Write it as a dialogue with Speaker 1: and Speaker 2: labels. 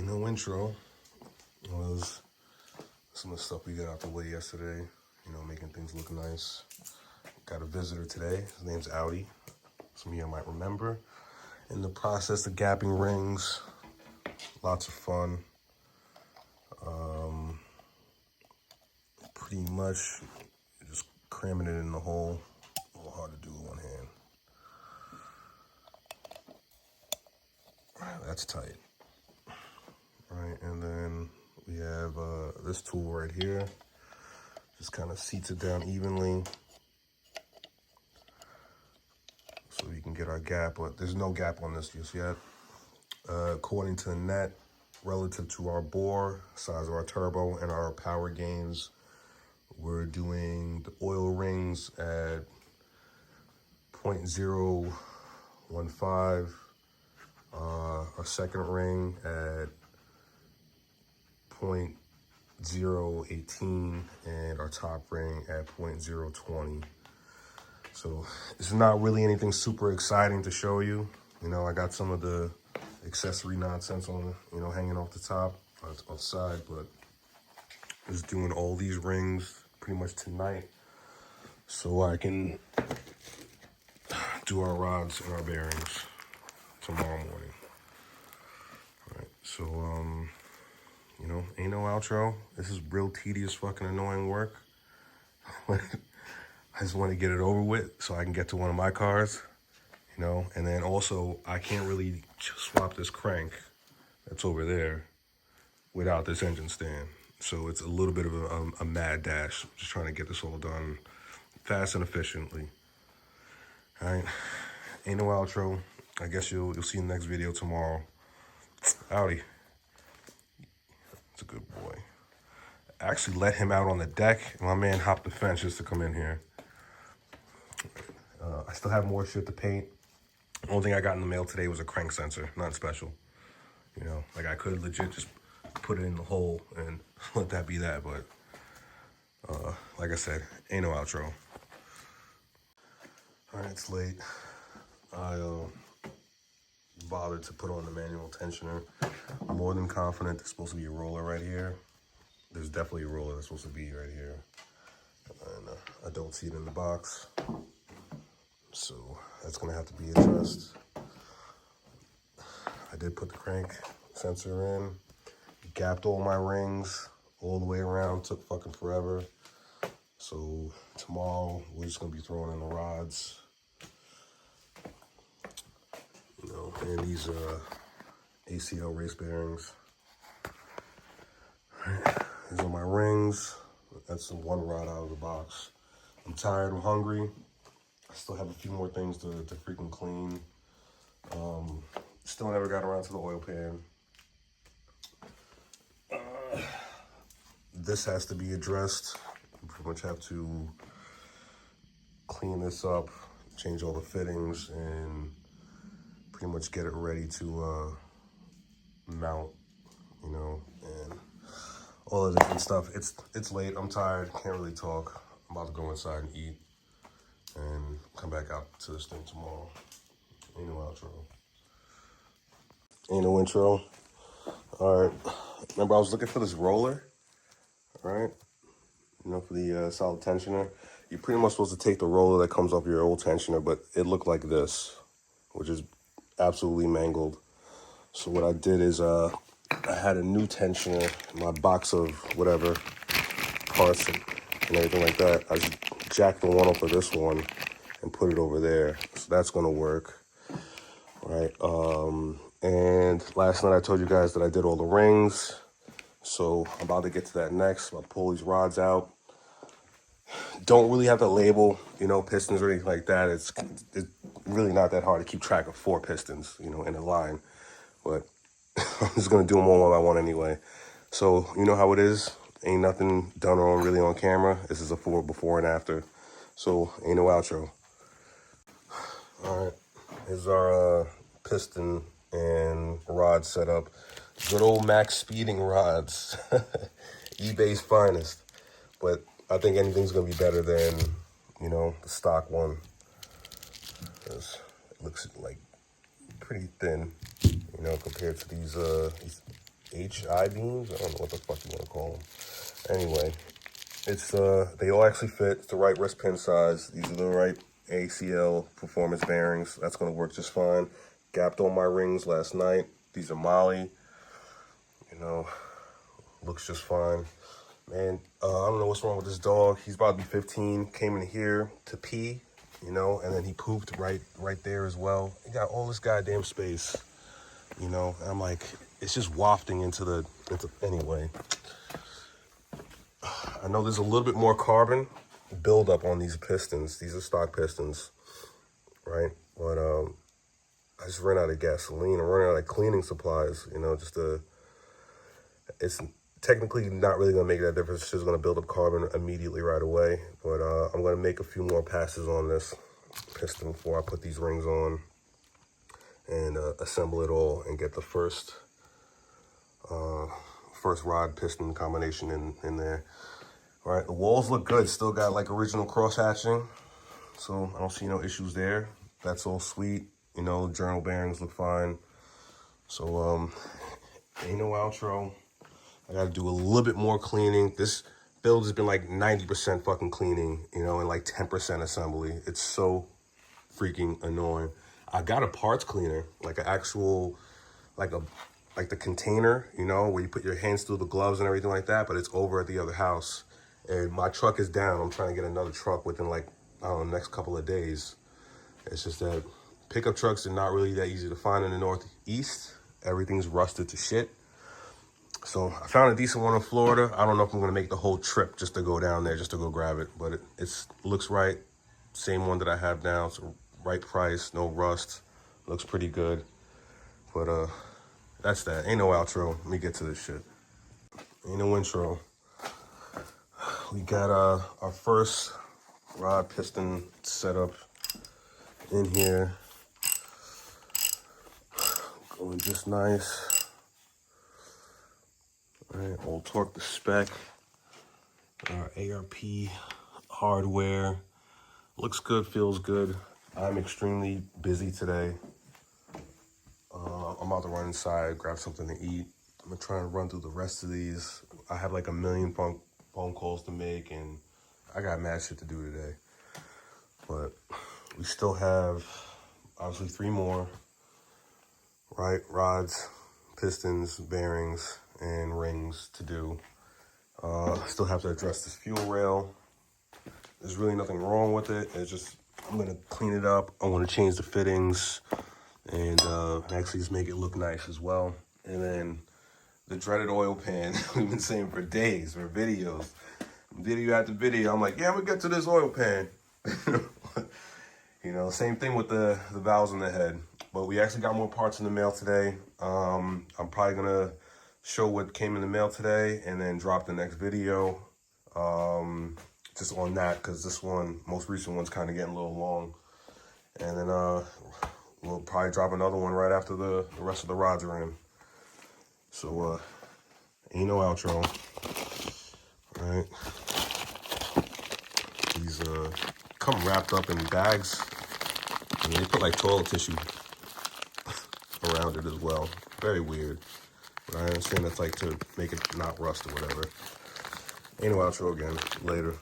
Speaker 1: No intro was some of the stuff we got out the way yesterday, making things look nice. Got a visitor today. His name's Audi. Some of you might remember. In the process of gapping rings, lots of fun. Pretty much just cramming it in the hole. A little hard to do with one hand. That's tight. Right, and then we have this tool right here. Just kind of seats it down evenly so we can get our gap, but there's no gap on this just yet. According to the net, relative to our bore, size of our turbo, and our power gains, we're doing the oil rings at 0.015, our second ring at 0.018, and our top ring at 0.020. So it's not really anything super exciting to show you. I got some of the accessory nonsense on, hanging off the top, off the side, but just doing all these rings pretty much tonight so I can do our rods and our bearings tomorrow morning. All right, so, ain't no outro. This is real tedious, fucking annoying work. I just want to get it over with so I can get to one of my cars, and then also I can't really swap this crank that's over there without this engine stand. So it's a little bit of a mad dash, just trying to get this all done fast and efficiently. All right, ain't no outro. I guess you'll see in the next video tomorrow. Audi, it's a good boy. I actually let him out on the deck, and my man hopped the fence just to come in here. I still have more shit to paint. The only thing I got in the mail today was a crank sensor, nothing special. I could legit just put it in the hole and let that be that, but like I said, ain't no outro. All right, it's late. I bothered to put on the manual tensioner. I'm more than confident there's supposed to be a roller right here. There's definitely a roller that's supposed to be right here. And I don't see it in the box. So that's gonna have to be addressed. I did put the crank sensor in, gapped all my rings all the way around, took fucking forever. So tomorrow we're just gonna be throwing in the rods. And these ACL race bearings. These are my rings. That's the one rod out of the box. I'm tired, I'm hungry. I still have a few more things to freaking clean. Still never got around to the oil pan. This has to be addressed. We pretty much have to clean this up, change all the fittings, and pretty much get it ready to mount, and all of the different stuff. It's late, I'm tired, can't really talk. I'm about to go inside and eat and come back out to this thing tomorrow. Ain't no outro. Ain't no intro. All right, remember I was looking for this roller, all right? For the solid tensioner. You're pretty much supposed to take the roller that comes off your old tensioner, but it looked like this, which is absolutely mangled. So what I did is I had a new tensioner in my box of whatever parts and everything like that. I just jacked the one off of this one and put it over there. So that's gonna work. All right. And last night I told you guys that I did all the rings. So I'm about to get to that next. I'll pull these rods out. Don't really have to label, pistons or anything like that. It's really not that hard to keep track of 4 pistons, in a line. But I'm just going to do them all by one anyway. So, you know how it is. Ain't nothing done really on camera. This is a before and after. So, ain't no outro. All right. Here's our piston and rod setup. Good old max speeding rods. eBay's finest. But I think anything's going to be better than, the stock one. Because it looks like pretty thin, compared to these HI beams. I don't know what the fuck you want to call them. Anyway, it's they all actually fit. It's the right wrist pin size. These are the right ACL performance bearings. That's gonna work just fine. Gapped all my rings last night. These are Molly. You know, looks just fine. Man, I don't know what's wrong with this dog. He's about to be 15. Came in here to pee, you know, and then he pooped right there as well. He got all this goddamn space, you know. And I'm like, it's just wafting into anyway. I know there's a little bit more carbon buildup on these pistons. These are stock pistons, right? But I just ran out of gasoline. I'm running out of cleaning supplies, you know, it's technically not really gonna make that difference. It's just gonna build up carbon immediately right away. But I'm gonna make a few more passes on this piston before I put these rings on and assemble it all and get the first rod piston combination in there. All right, the walls look good. Still got like original cross hatching, so I don't see no issues there. That's all sweet. You know, journal bearings look fine. So ain't no outro. I gotta do a little bit more cleaning. This build has been like 90% fucking cleaning, you know, and like 10% assembly. It's so freaking annoying. I got a parts cleaner, like an actual, like the container, you know, where you put your hands through the gloves and everything like that, but it's over at the other house. And my truck is down. I'm trying to get another truck within like, I don't know, next couple of days. It's just that pickup trucks are not really that easy to find in the Northeast. Everything's rusted to shit. So I found a decent one in Florida. I don't know if I'm gonna make the whole trip just to go down there, just to go grab it. But it looks right. Same one that I have now. It's right price, no rust. Looks pretty good. But that's that. Ain't no outro. Let me get to this shit. Ain't no intro. We got our first rod piston setup in here. Going just nice. All right, we'll torque the spec. Our ARP hardware. Looks good, feels good. I'm extremely busy today. I'm about to run inside, grab something to eat. I'm gonna try and run through the rest of these. I have like a million phone calls to make, and I got mad shit to do today. But we still have obviously 3 more, right? Rods, pistons, bearings, and rings to do. Still have to address this fuel rail. There's really nothing wrong with it. It's just, I'm gonna clean it up. I wanna change the fittings and actually just make it look nice as well. And then the dreaded oil pan, we've been saying for days, for videos, video after video. I'm like, yeah, I'm gonna get to this oil pan. You know, same thing with the valves in the head. But we actually got more parts in the mail today. I'm probably gonna show what came in the mail today and then drop the next video just on that, because this one, most recent one's kind of getting a little long. And then we'll probably drop another one right after the rest of the rods are in. So ain't no outro. All right, these come wrapped up in bags, and they put like toilet tissue around it as well. Very weird, but I understand that's like to make it not rust or whatever. Ain't no outro again. Later.